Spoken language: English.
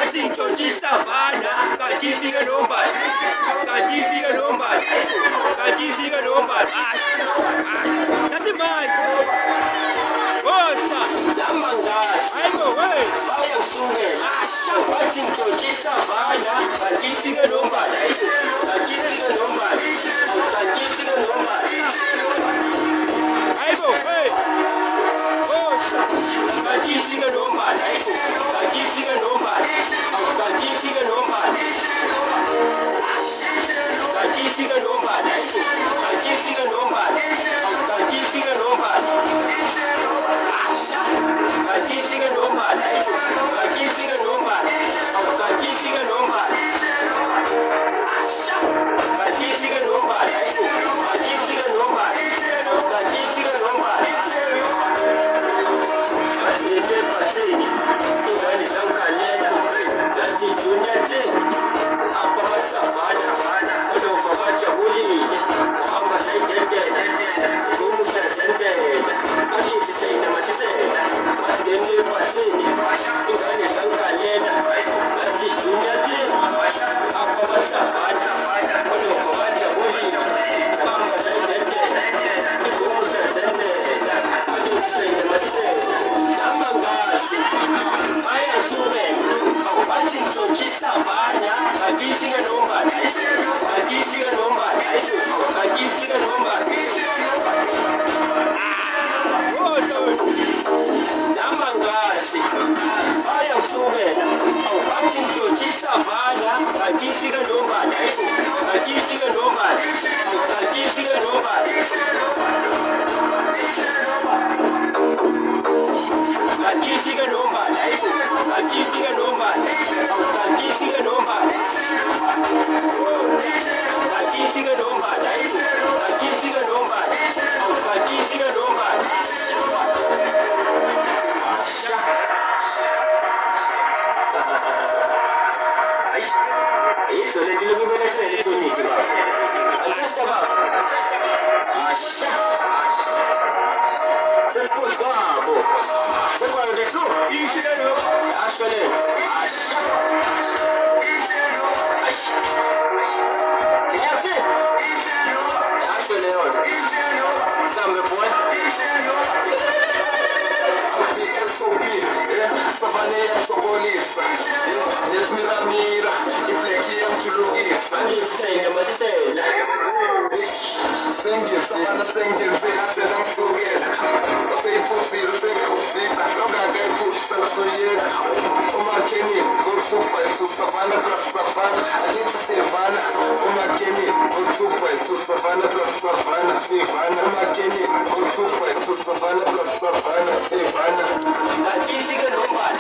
wathi ngitshontshe isavana kanti ifike nombala kanti ifike nombala kanti ifike nombala thatha imali wosa Namangazi hayibo we bayasukela wathi ngitshontshe isavana kanti ifike nombala kanti ifike nombala kanti ifike nombala hayibo we wosa kanti ifike nombala kanti ifike nombala kanti ifike nombala kanti ifike nombala kanti ifike nombala kanti ifike nombala kanti ifike nombala kanti ifike nombala kanti ifike nombala kanti ifike nombala kanti ifike nombala kanti ifike nombala asiye paseni ingane zangalela ngathi junior t apha masavana odova bajabulile uhamba sayidedela umusezenzela akithi sayinamathisela masingenile paseni ingane zangalela ngathi junior t apha masavana odova bajabulile uhamba sayidedela umusezenzela akithi sayinamathisela namangazi bayasukela bathi ngitshontshe isavana kanti ifike nombala kanti ifike nombala kanti ifike nombala wosa we namangazi bayasukela bathi ngitshontshe isavana kanti ifike nombala kanti ifike nombala kanti ifike nombala kanti ifike nombala kanti ifike nombala kanti ifike nombala kanti ifike nombala kanti ifike nombala kanti ifike nombala asha aish isso le tilo kumele sele soniki baba antasta baba asha sesikhosi kwabo sekwayo lethu ifike no ashwele asha asha kinyazi ashwele yona sambe boy Safanele sokolisa nesmiramira ibleki yamjulukisa angisele masisela sengisabana sengenzela selamsukela seyiphusile seyiphusita ongakayiphusa soyeka umakeni kosupa Savana plus Savana alithi Savana umakeni kosupa Savana plus Savana Savana umakeni kosupa Savana plus Savana Savana kanti ifike nombala